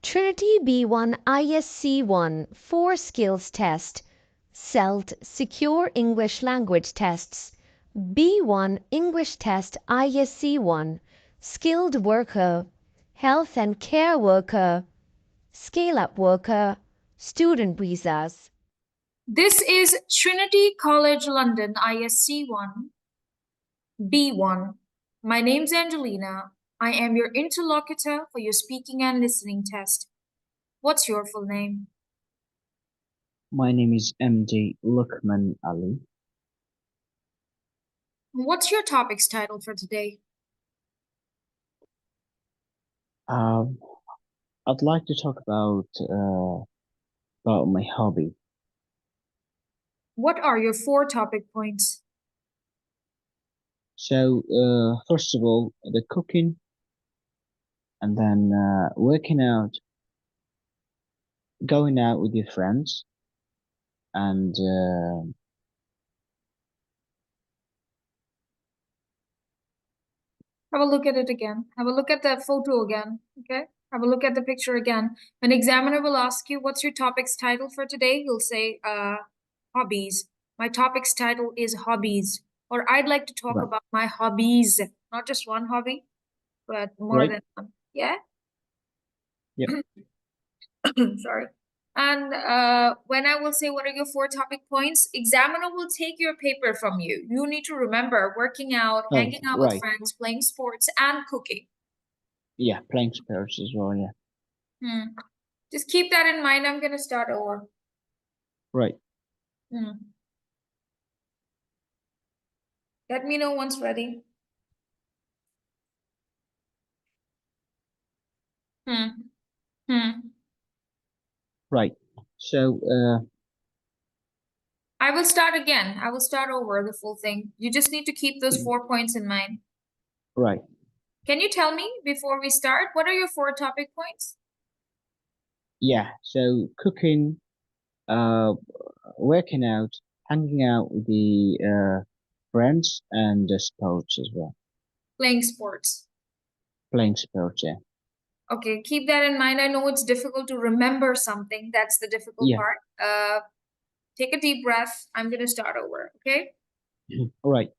Trinity B1 ISC1 4 Skills Test, SELT Secure English Language Tests, B1 English Test ISC1, Skilled Worker, Health and Care Worker, Scale-Up Worker, Student Visas. This is Trinity College London ISC1 B1. My name's Angelina. I am your interlocutor for your speaking and listening test. What's your full name? My name is MD Lukman Ali. What's your topic's title for today? I'd like to talk about my hobby. What are your 4 topic points? So, first of all, the cooking, and then working out, going out with your friends, and Have a look at it again. Have a look at the photo again, okay? Have a look at the picture again. An examiner will ask you, what's your topic's title for today? You'll say, hobbies. My topic's title is hobbies. Or I'd like to talk right. about my hobbies. Not just one hobby, but more Right. than one. Yeah? Yep. Sorry. And when I will say, what are your 4 topic points? Examiner will take your paper from you. You need to remember working out, hanging out with Right. friends, playing sports, and cooking. Yeah, playing sports as well, yeah. Just keep that in mind. I'm going to start over. Right. Let me know once ready. Right. So, I will start again. I will start over the full thing. You just need to keep those 4 points in mind. Right. Can you tell me before we start, what are your 4 topic points? Yeah. So cooking, working out, hanging out with the friends, and sports as well. Playing sports. Playing sports, yeah. Okay, keep that in mind. I know it's difficult to remember something. That's the difficult part. Take a deep breath. I'm going to start over, okay? All right.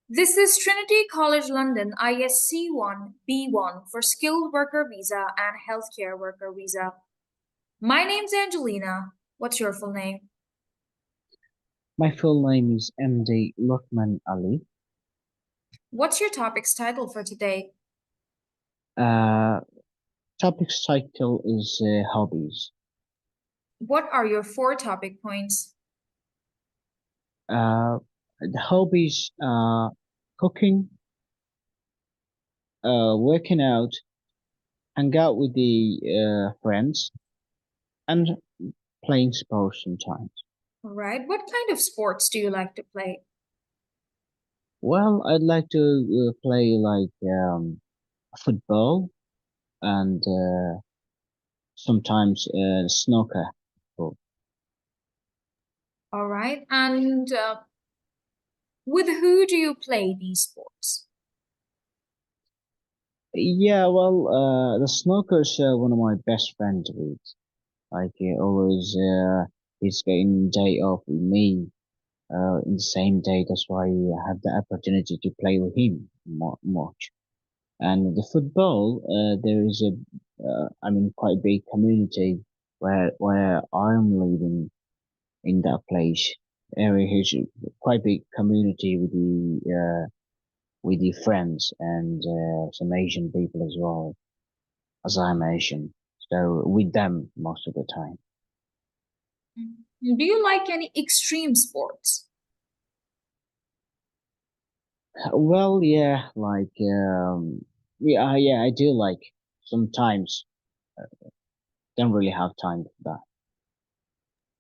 This is Trinity College London ISC1 B1 for Skilled Worker Visa and Healthcare Worker Visa. My name's Angelina. What's your full name? My full name is MD Lukman Ali. What's your topic's title for today? Topic's title is hobbies. What are your 4 topic points? The hobbies are cooking, working out, hang out with the friends, and playing sports sometimes. All right. What kind of sports do you like to play? Well, I'd like to play like football and sometimes snooker. All right. And with who do you play these sports? Yeah, well, the snooker's one of my best friends with. Like always, he's getting day off with me in the same day. That's why I have the opportunity to play with him much. And the football, there is quite a big community where I'm living in that place. Area is quite big community with the friends and some Asian people as well, as I'm Asian. So with them most of the time. Do you like any extreme sports? Well, yeah, like yeah, I do like sometimes. Don't really have time for that.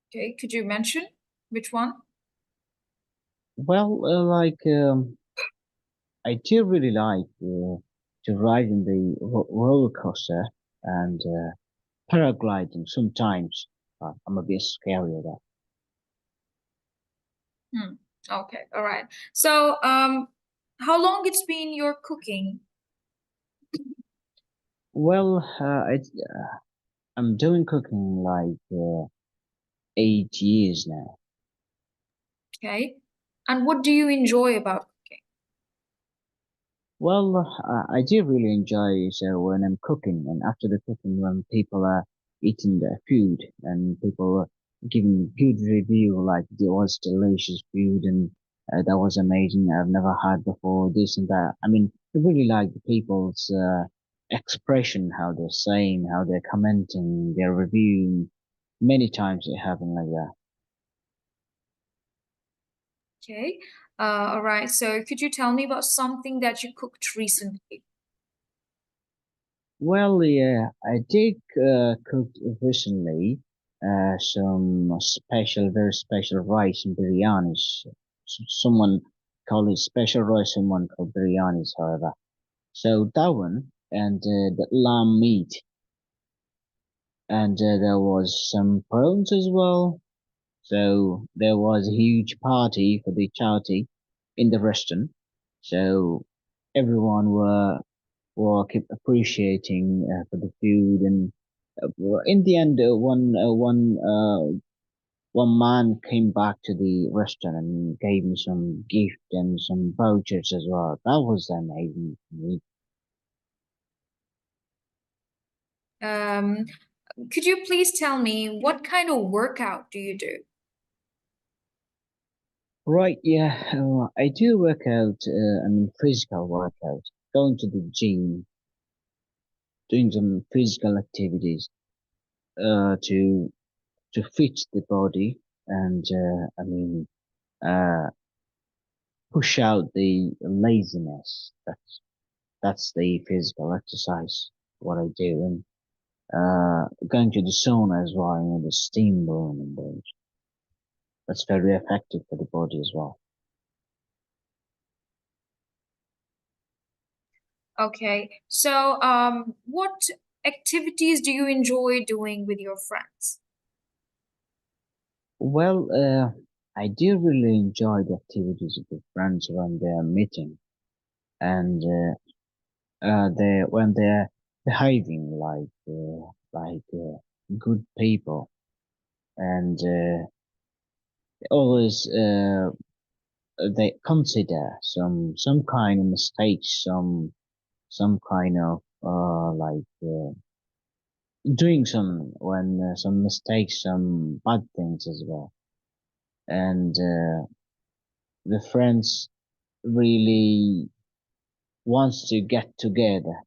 Okay, could you mention which one? Well, I do really like to ride in the roller coaster and paragliding sometimes. I'm a bit scary of that. Okay, all right. So, how long it's been you're cooking? Well, I'm doing cooking like 8 years now. Okay. And what do you enjoy about cooking? Well, I do really enjoy so when I'm cooking and after the cooking when people are eating their food and people are giving good review like it was delicious food and that was amazing. I've never had before this and that. I mean, I really like the people's expression, how they're saying, how they're commenting, they're reviewing. Many times it happened like that. Okay. All right. So could you tell me about something that you cooked recently? Well, yeah, I did cook recently some very special rice and biryanis. Someone called it special rice, someone called biryanis, however. So that one and the lamb meat, and there was some prawns as well. So there was a huge party for the charity in the restaurant. So everyone were keep appreciating for the food and in the end one man came back to the restaurant and gave me some gift and some vouchers as well. That was amazing for me. Um, could you please tell me what kind of workout do you do? Right, yeah, I do work out, I mean physical workout, going to the gym, doing some physical activities to fit the body and I mean uh push out the laziness. That's the physical exercise what I do, and going to the sauna as well, the steam room, and that's very effective for the body as well. Okay. So, what activities do you enjoy doing with your friends? Well, I do really enjoy the activities with friends when they're meeting and they when they're behaving like good people and always they consider some kind of mistakes, some kind of doing some mistakes, some bad things as well, and the friends really wants to get together.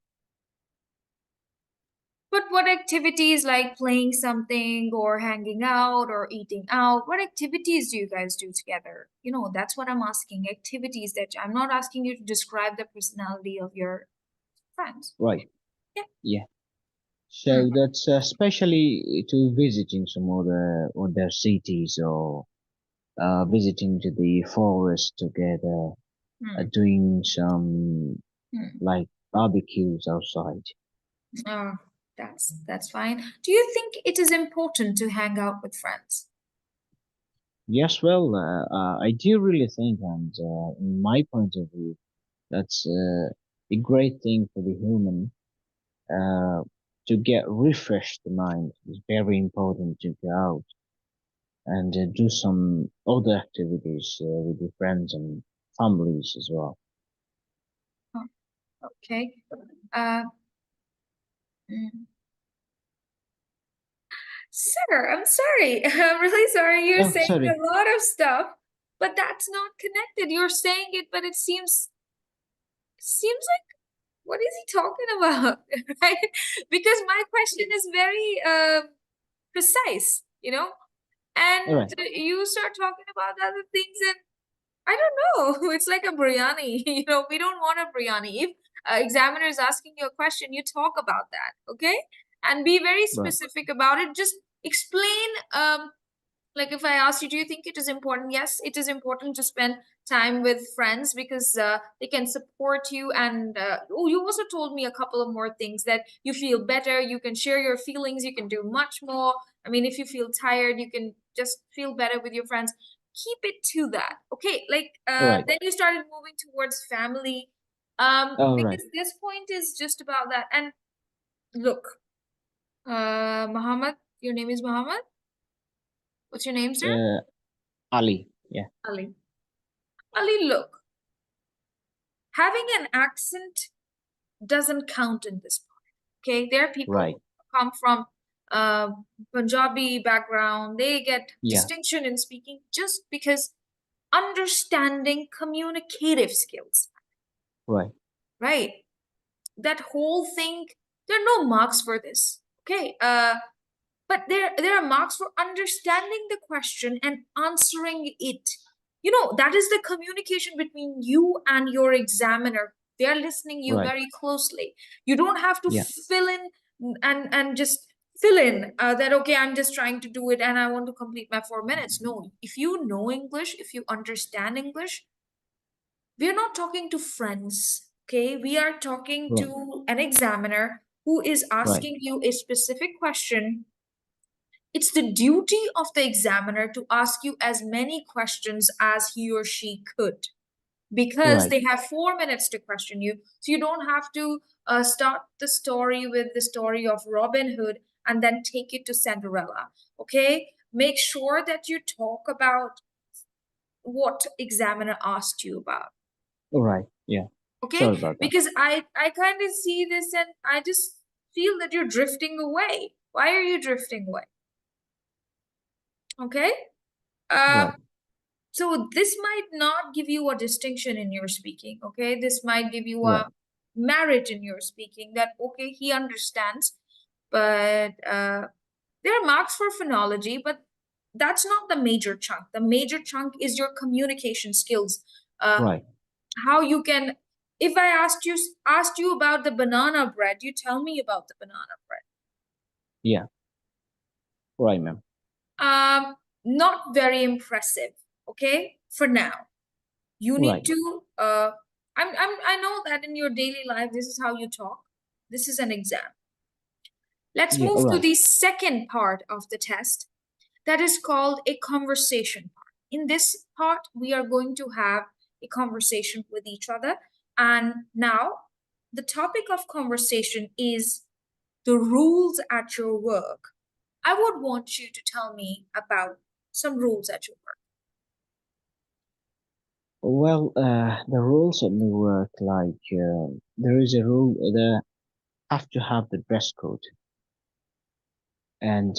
But what activities like playing something or hanging out or eating out, what activities do you guys do together? That's what I'm asking. Activities that I'm not asking you to describe the personality of your friends. Right? Yeah. Yeah. Hmm. So that's especially to visiting some other cities or visiting to the forest together, Hmm. doing some Hmm. like barbecues outside. Oh, that's fine. Do you think it is important to hang out with friends? Yes, well, I do really think, and in my point of view, that's a great thing for the human uh, to get refreshed the mind. It's very important to go out and do some other activities with your friends and families as well. Oh, okay. Uh, mm. Sir, I'm sorry. I'm really sorry. You're Oh, saying sorry. a lot of stuff, but that's not connected. You're saying it, but it seems like what is he talking about? Right? Because my question is very precise, All and right. you start talking about other things, and I don't know. It's like a biryani. We don't want a biryani. If examiner is asking you a question, you talk about that, okay? And be very Right. specific about it. Just explain. Like if I ask you, do you think it is important? Yes, it is important to spend time with friends because they can support you. And oh, you also told me a couple of more things that you feel better. You can share your feelings. You can do much more. I mean, if you feel tired, you can just feel better with your friends. Keep it to that, okay? Like All right. then you started moving towards family, All right. because this point is just about that. And Look, Muhammad, your name is Muhammad? What's your name, sir? Ali. Yeah. Ali. Ali, look, having an accent doesn't count in this part. Okay, there are people Right. who come from Punjabi background, they get Yeah. distinction in speaking just because understanding communicative skills, Right. right? That whole thing, there are no marks for this. Okay, but there are marks for understanding the question and answering it. You know, that is the communication between you and your examiner. They are listening you Right. very closely. You don't have to Yeah. fill in and just fill in that, okay, I'm just trying to do it and I want to complete my 4 minutes. No, if you know English, if you understand English, we are not talking to friends. Okay, we are talking Right. to an examiner who is Right. asking you a specific question. It's the duty of the examiner to ask you as many questions as he or she could, because Right. they have 4 minutes to question you. So you don't have to start the story with the story of Robin Hood and then take it to Cinderella. Okay, make sure that you talk about what examiner asked you about. Right. Yeah. Okay, Sorry about that. because I kind of see this and I just feel that you're drifting away. Why are you drifting away? Okay, uh, Right. so this might not give you a distinction in your speaking. Okay, this might give you Right. a merit in your speaking, that okay, he understands, but there are marks for phonology, but that's not the major chunk. The major chunk is your communication skills. Right. How you can, if I asked you about the banana bread, you tell me about the banana bread. Yeah. Right, ma'am. Not very impressive. Okay, for now you need Right. to I know that in your daily life this is how you talk. This is an exam. Let's Yeah. move to Right. the second part of the test, that is called a conversation part. In this part, we are going to have a conversation with each other. And now, the topic of conversation is the rules at your work. I would want you to tell me about some rules at your work. Well, the rules at my work, like, there is a rule that have to have the dress code, and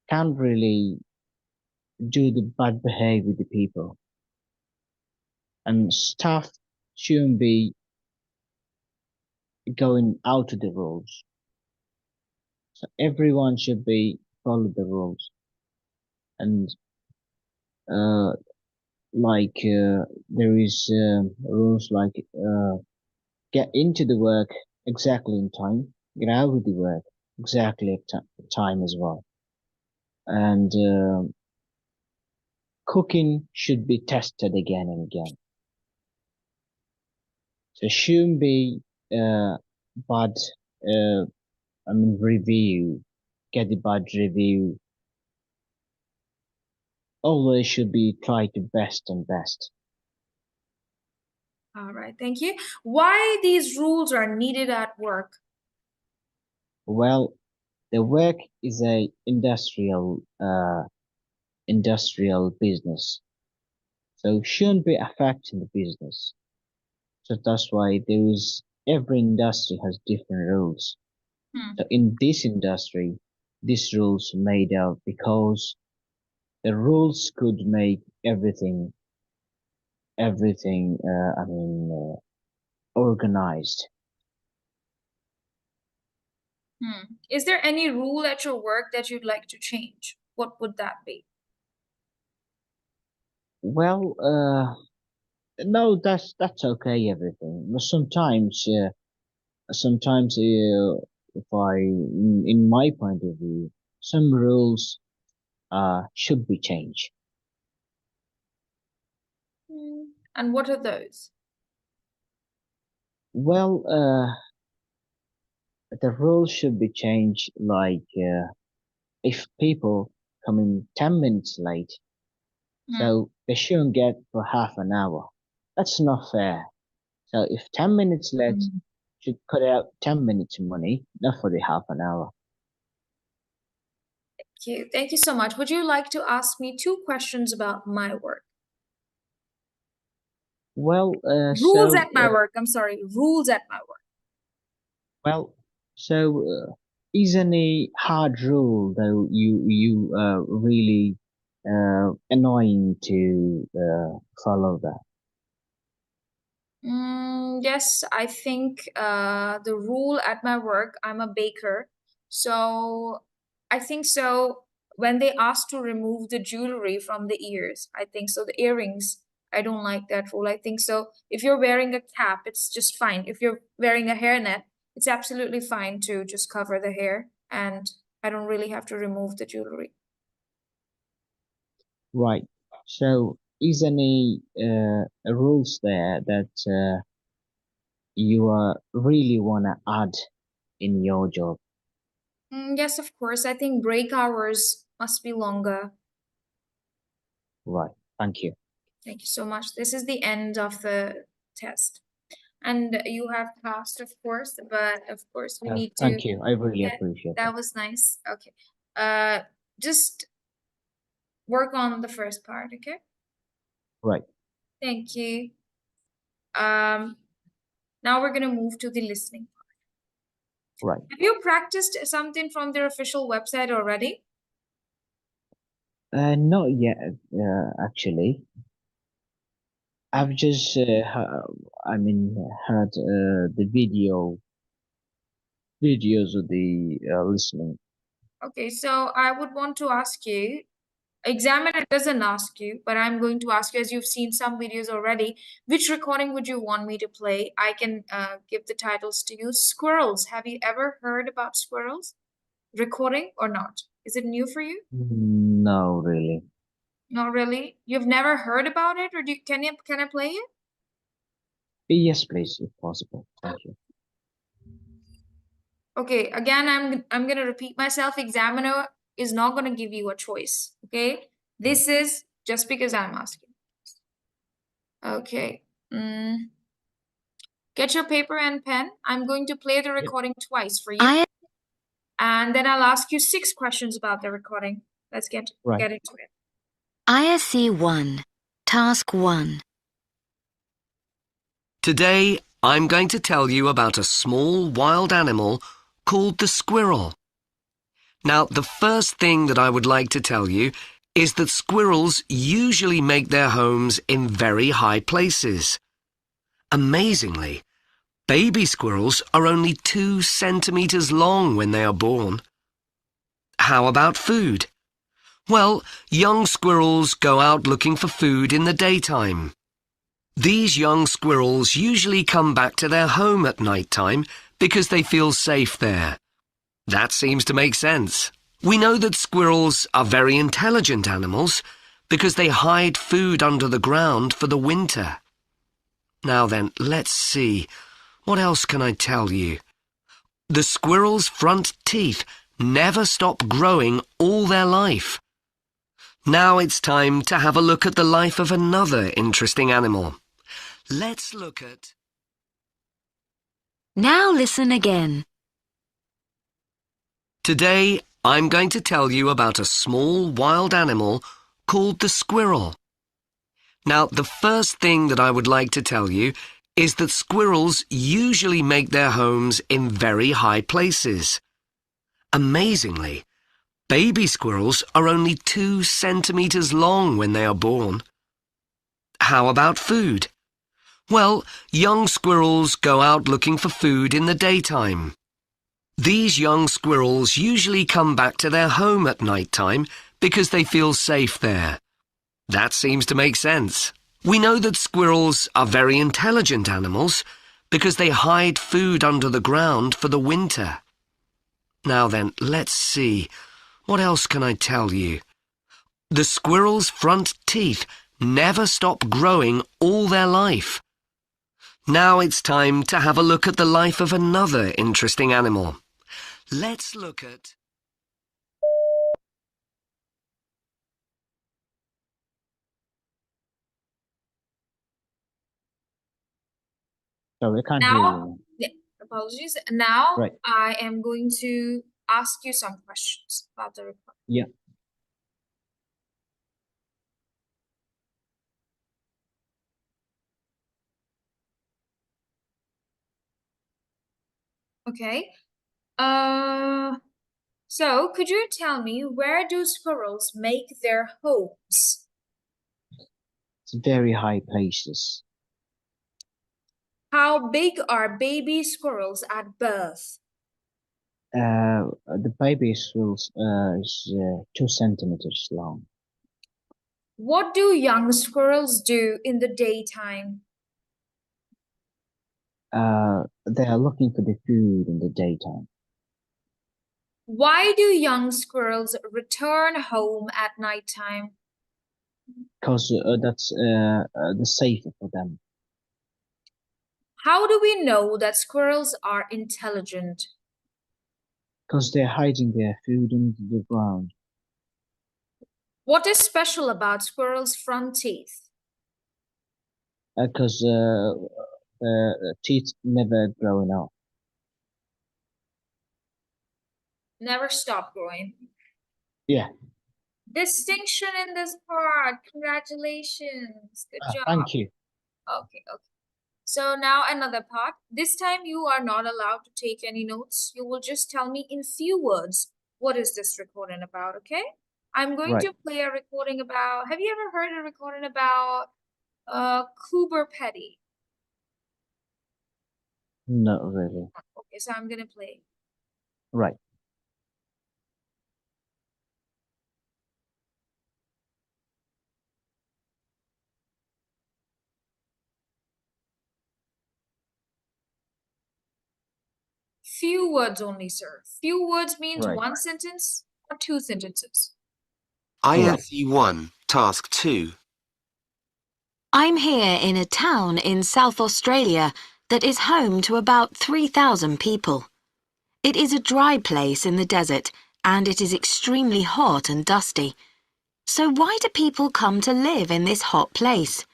can't really do the bad behavior with the people, and staff shouldn't be going out of the rules. So everyone should be follow the rules, and uh, like there is rules like get into the work exactly in time, get out of the work exactly at time as well, and cooking should be tested again and again. So shouldn't be bad. Uh, review, get the bad review. Always should be try to best and best. All right, thank you. Why these rules are needed at work? Well, the work is a industrial business, so shouldn't be affecting the business. So that's why there is every industry has different rules. Hmm. So in this industry, these rules made out because the rules could make everything organized. Is there any rule at your work that you'd like to change? What would that be? Well, no, that's okay, everything. But sometimes, if in my point of view, some rules should be changed. And what are those? Well, the rules should be changed. Like, if people come in 10 minutes late, so they shouldn't get for half an hour. That's not fair. So if 10 minutes late, should cut out 10 minutes money, not for the half an hour. Thank you so much. Would you like to ask me 2 questions about my work? Well, Rules at my work. I'm sorry, rules at my work. well, so is any hard rule though you really annoying to follow that? Yes, I think the rule at my work, I'm a baker. So I think so when they ask to remove the jewelry from the ears, I think so the earrings, I don't like that rule. I think so if you're wearing a cap, it's just fine. If you're wearing a hairnet, it's absolutely fine to just cover the hair and I don't really have to remove the jewelry. Right. So is any rules there that you really wanna add in your job? Yes, of course. I think break hours must be longer. Right. Thank you. Thank you so much. This is the end of the test. And you have passed, of course, but of course we need to, Thank you. I really yeah, appreciate that. that was nice. Okay. Just work on the first part, okay? Right. Thank you. Now we're gonna move to the listening. Right. Have you practiced something from their official website already? Not yet, actually. I've just, heard the videos of the listening. Okay, so I would want to ask you, examiner doesn't ask you, but I'm going to ask you, as you've seen some videos already, which recording would you want me to play? I can give the titles to you. Squirrels. Have you ever heard about squirrels? Recording or not? Is it new for you? No, really. Not really. You've never heard about it, or can I play it? Yes, please, if possible. Thank you. Okay, again, I'm gonna repeat myself. Examiner is not gonna give you a choice. Okay, this is just because I'm asking. Okay. Get your paper and pen. I'm going to play the recording twice for you. And then I'll ask you 6 questions about the recording. Let's get into it. ISE 1, Task 1. Today, I'm going to tell you about a small wild animal called the squirrel. Now, the first thing that I would like to tell you is that squirrels usually make their homes in very high places. Amazingly, baby squirrels are only 2 centimeters long when they are born. How about food? Well, young squirrels go out looking for food in the daytime. These young squirrels usually come back to their home at night time because they feel safe there. That seems to make sense. We know that squirrels are very intelligent animals because they hide food under the ground for the winter. Now then, let's see. What else can I tell you? The squirrel's front teeth never stop growing all their life. Now it's time to have a look at the life of another interesting animal. Let's look at... Now listen again. Today, I'm going to tell you about a small wild animal called the squirrel. Now, the first thing that I would like to tell you is that squirrels usually make their homes in very high places. Amazingly, baby squirrels are only 2 centimeters long when they are born. How about food? Well, young squirrels go out looking for food in the daytime. These young squirrels usually come back to their home at night time because they feel safe there. That seems to make sense. We know that squirrels are very intelligent animals because they hide food under the ground for the winter. Now then, let's see. What else can I tell you? The squirrel's front teeth never stop growing all their life. Now it's time to have a look at the life of another interesting animal. Let's look at... Sorry, I can't hear Now, you. Apologies. Now Right. I am going to ask you some questions about the recording. Yeah. Okay. So could you tell me, where do squirrels make their homes? It's very high places. How big are baby squirrels at birth? The baby squirrel is 2 centimeters long. What do young squirrels do in the daytime? They are looking for the food in the daytime. Why do young squirrels return home at nighttime? Because that's the safer for them. How do we know that squirrels are intelligent? Because they're hiding their food under the ground. What is special about squirrels' front teeth? Because teeth never growing up. Never stop growing. Yeah. Distinction in this part. Congratulations. Good job. Thank you. Okay. So now another part. This time you are not allowed to take any notes. You will just tell me in few words, what is this recording about, okay? I'm going Right. to play a recording about, have you ever heard a recording about Cooper Petty? Not really. Okay, so I'm gonna play. Right. Few words only, sir. Few words means Right. one sentence or two sentences. ISE 1, Task 2. I'm here in a town in South Australia that is home to about 3,000 people. It is a dry place in the desert and it is extremely hot and dusty. So why do people come to live in this hot place?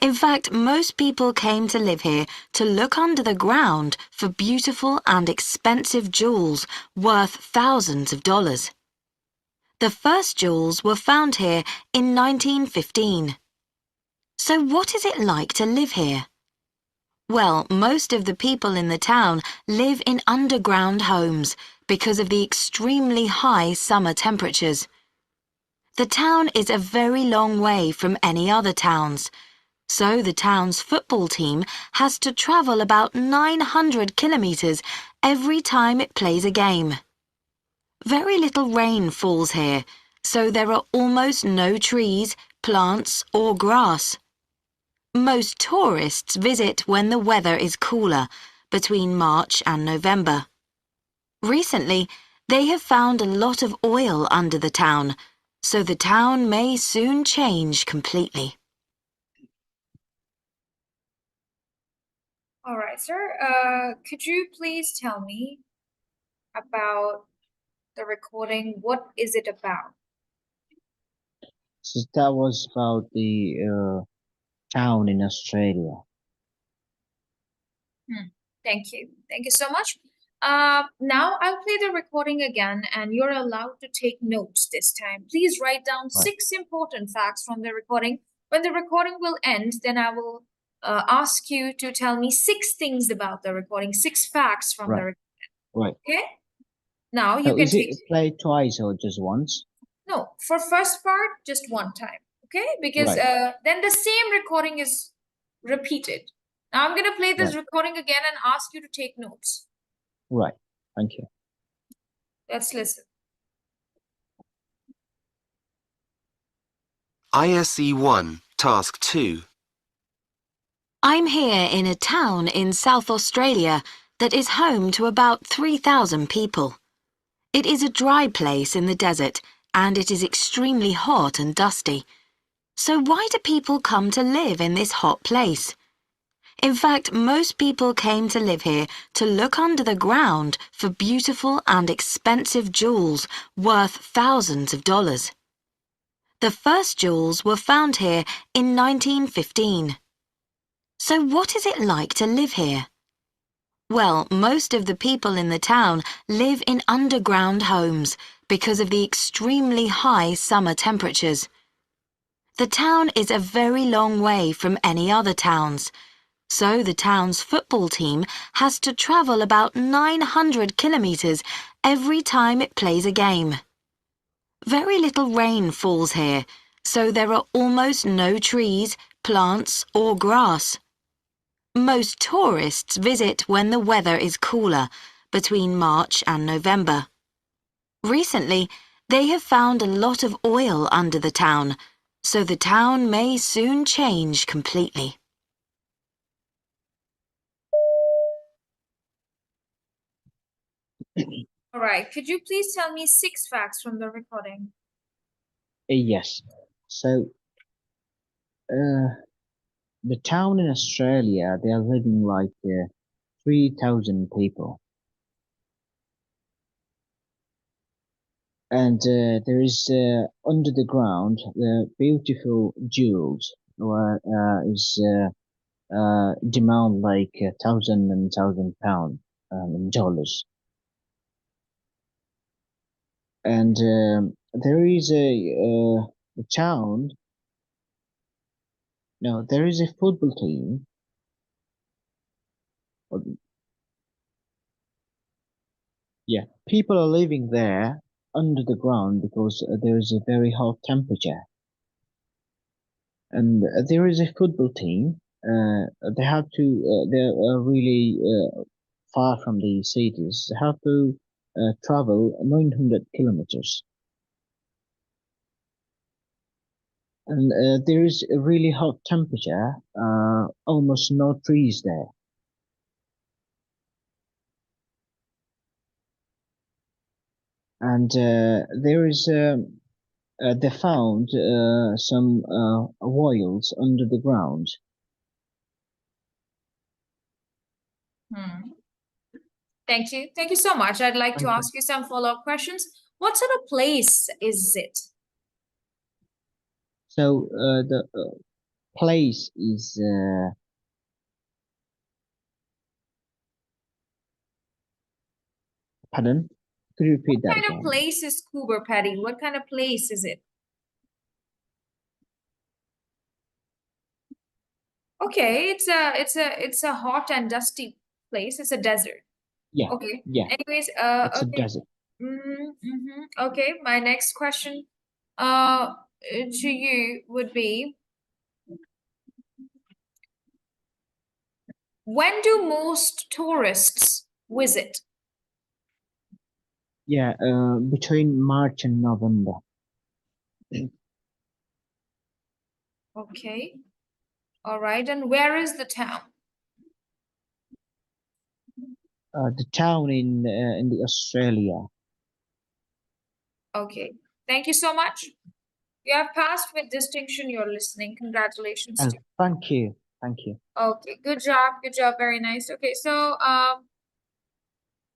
In fact, most people came to live here to look under the ground for beautiful and expensive jewels worth thousands of dollars. The first jewels were found here in 1915. So what is it like to live here? Well, most of the people in the town live in underground homes because of the extremely high summer temperatures. The town is a very long way from any other towns, so the town's football team has to travel about 900 kilometers every time it plays a game. Very little rain falls here, so there are almost no trees, plants, or grass. Most tourists visit when the weather is cooler, between March and November. Recently, they have found a lot of oil under the town, so the town may soon change completely. All right, sir. Could you please tell me about the recording? What is it about? So that was about the town in Australia. Thank you. Thank you so much. Now I'll play the recording again, and you're allowed to take notes this time. Please write down Right. 6 important facts from the recording. When the recording will end, then I will ask you to tell me 6 things about the recording, 6 facts from the Right. recording. Right. Okay? Now you So can is take. it played twice or just once? No, for first part, just one time. Okay? Because Right. then the same recording is repeated. Now I'm gonna play this Right. recording again and ask you to take notes. Right. Thank you. Let's listen. ISE 1, Task 2. I'm here in a town in South Australia that is home to about 3,000 people. It is a dry place in the desert and it is extremely hot and dusty. So why do people come to live in this hot place? In fact, most people came to live here to look under the ground for beautiful and expensive jewels worth thousands of dollars. The first jewels were found here in 1915. So what is it like to live here? Well, most of the people in the town live in underground homes because of the extremely high summer temperatures. The town is a very long way from any other towns, so the town's football team has to travel about 900 kilometres every time it plays a game. Very little rain falls here, so there are almost no trees, plants or grass. Most tourists visit when the weather is cooler, between March and November. Recently, they have found a lot of oil under the town, so the town may soon change completely. All right, could you please tell me 6 facts from the recording? Yes. So, the town in Australia, they are living like 3,000 people. And there is under the ground beautiful jewels, where is demand like £1,000 in dollars. And there is a town. No, there is a football team. Yeah, people are living there under the ground because there is a very hot temperature. And there is a football team. They have to. They're really far from the cities. They have to travel 900 kilometers. And there is a really hot temperature. Almost no trees there. And there is. They found some whales under the ground. Thank you. Thank you so much. I'd like to Thank you. ask you some follow-up questions. What sort of place is it? So the place is pardon? Could you repeat that What kind again? of place is Coober Pedy? What kind of place is it? Okay, it's a hot and dusty place. It's a desert. Yeah, Okay. yeah. Anyways, It's a okay. desert. Okay, my next question to you would be, when do most tourists visit? Yeah, between March and November. Okay. All right. And where is the town? The town in the Australia. Okay. Thank you so much. You have passed with distinction. You're listening. Congratulations to you. Thank you. Thank you. Okay. Good job. Good job. Very nice. Okay. So,